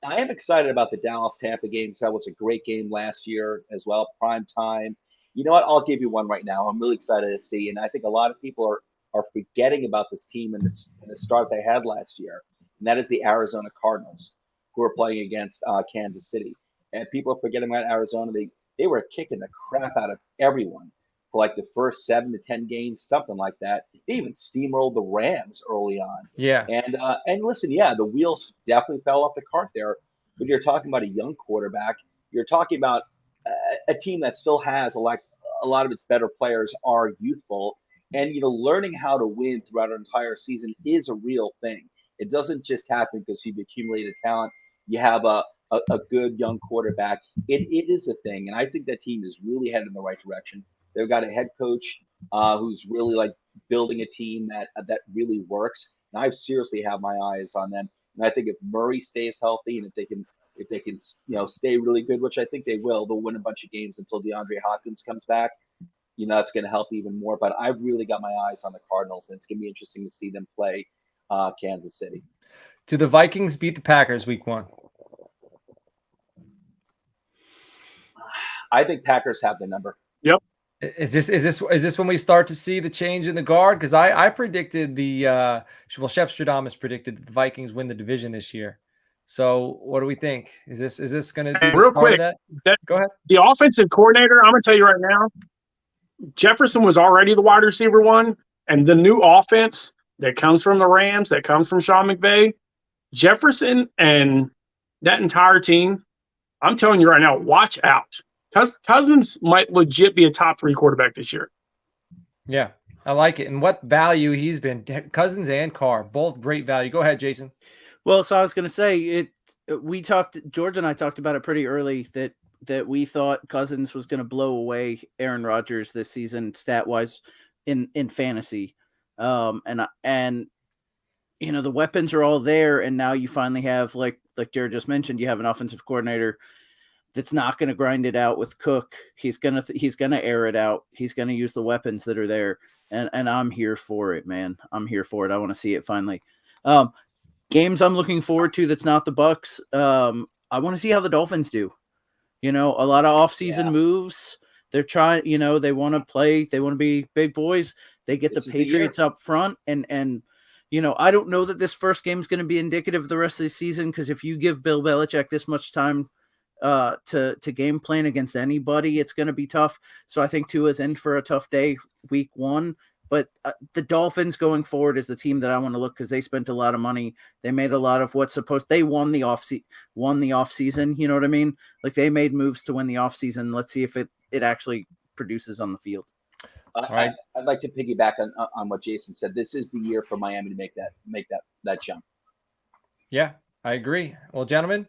am excited about the Dallas-Tampa game because that was a great game last year as well, prime time. You know what? I'll give you one right now. I'm really excited to see, and I think a lot of people are forgetting about this team and the start they had last year, and that is the Arizona Cardinals, who are playing against Kansas City. And people are forgetting about Arizona. They were kicking the crap out of everyone for like the first 7 to 10 games, something like that. They even steamrolled the Rams early on. Yeah. And listen, the wheels definitely fell off the cart there. But you're talking about a young quarterback. You're talking about a team that still has a lot of its better players are youthful. And, learning how to win throughout an entire season is a real thing. It doesn't just happen because you've accumulated talent. You have a good young quarterback. It is a thing, and I think that team is really headed in the right direction. They've got a head coach who's really like building a team that really works. And I seriously have my eyes on them. And I think if Murray stays healthy and if they can stay really good, which I think they will, they'll win a bunch of games until DeAndre Hopkins comes back. That's going to help even more. But I've really got my eyes on the Cardinals, and it's going to be interesting to see them play Kansas City. Do the Vikings beat the Packers week 1? I think Packers have the number. Yep. Is this when we start to see the change in the guard? Because I predicted Shep Stradamus predicted that the Vikings win the division this year. So what do we think? Is this going to be real quick? Go ahead. The offensive coordinator, I'm going to tell you right now, Jefferson was already the wide receiver 1, and the new offense that comes from the Rams, that comes from Sean McVay, Jefferson and that entire team, I'm telling you right now, watch out. Cousins might legit be a top 3 quarterback this year. Yeah, I like it. And what value he's been. Cousins and Carr, both great value. Go ahead, Jason. Well, so I was going to say George and I talked about it pretty early that we thought Cousins was going to blow away Aaron Rodgers this season stat-wise in fantasy. And you know, the weapons are all there, and now you finally have, like Jared just mentioned, you have an offensive coordinator that's not going to grind it out with Cook. He's going to air it out. He's going to use the weapons that are there. And I'm here for it, man. I'm here for it. I want to see it finally. Games I'm looking forward to that's not the Bucks. I want to see how the Dolphins do. You know, a lot of offseason moves. They're trying, you know, they want to play. They want to be big boys. They get the Patriots up front. And you know, I don't know that this first game is going to be indicative of the rest of the season, because if you give Bill Belichick this much time to game plan against anybody, it's going to be tough. So I think Tua's in for a tough day week 1. But the Dolphins going forward is the team that I want to look, because they spent a lot of money. They made a lot of they won the off season. You know what I mean? Like, they made moves to win the off season. Let's see if it actually produces on the field. I'd like to piggyback on what Jason said. This is the year for Miami to make that jump. Yeah, I agree. Well, gentlemen,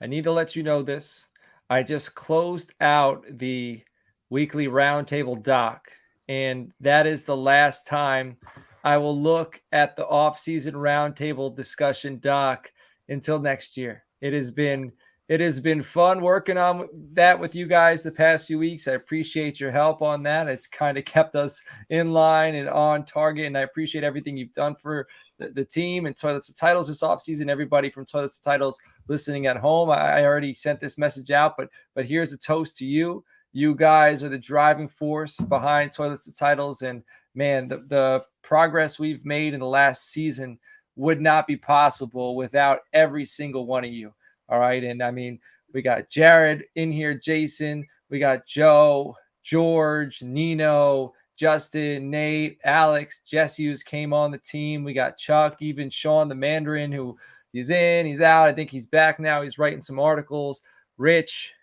I need to let you know this. I just closed out the weekly Roundtable doc, and that is the last time I will look at the off-season Roundtable discussion doc until next year. It has been fun working on that with you guys the past few weeks. I appreciate your help on that. It's kind of kept us in line and on target, and I appreciate everything you've done for the team and Toilets to Titles this offseason. Everybody from Toilets to Titles listening at home, I already sent this message out, but here's a toast to you. You guys are the driving force behind Toilets to Titles, and man, the progress we've made in the last season would not be possible without every single one of you. All right. And I mean, we got Jared in here, Jason, we got Joe, George, Nino, Justin, Nate, Alex, Jesse, who's came on the team. We got Chuck, even Sean, the Mandarin, who he's in, he's out. I think he's back now. He's writing some articles. Rich,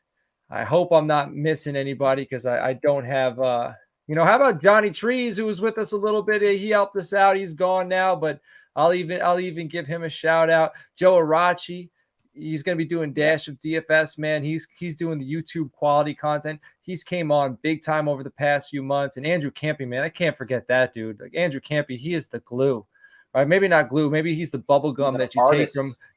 I hope I'm not missing anybody, because I don't have, you know, how about Johnny Trees, who was with us a little bit? He helped us out. He's gone now, but I'll even give him a shout out. Joe Arachi. He's going to be doing Dash of DFS, man. He's doing the YouTube quality content. He's came on big time over the past few months. And Andrew Campy, man, I can't forget that dude. Like, Andrew Campy, he is the glue, right? Maybe not glue. Maybe he's the bubble gum that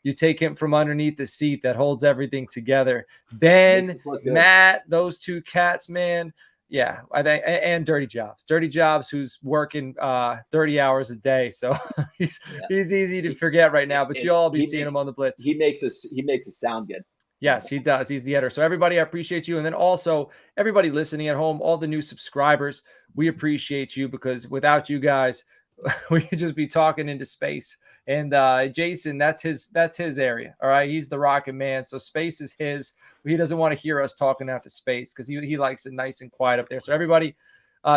you take him from underneath the seat that holds everything together. Ben, Matt, those two cats, man. Yeah, I think, and Dirty Jobs, who's working 30 hours a day, so he's easy to forget right now. But you'll all be seeing him on the Blitz. He makes us sound good. Yes, he does. He's the editor. So everybody, I appreciate you, and then also everybody listening at home, all the new subscribers, we appreciate you, because without you guys, we could just be talking into space. And Jason, that's his area. All right, he's the rocket man, so space is his. He doesn't want to hear us talking out to space, because he likes it nice and quiet up there. So everybody,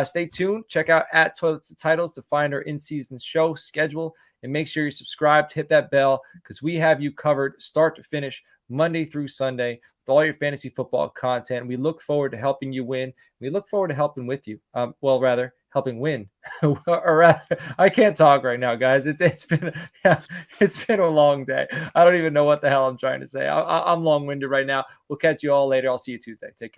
stay tuned. Check out at Toilets to Titles to find our in-season show schedule, and make sure you're subscribed. Hit that bell, because we have you covered start to finish, Monday through Sunday, with all your fantasy football content. We look forward to helping you win. We look forward to helping with you. Helping win. Or rather, I can't talk right now, guys. It's been a long day. I don't even know what the hell I'm trying to say. I'm long-winded right now. We'll catch you all later. I'll see you Tuesday. Take care.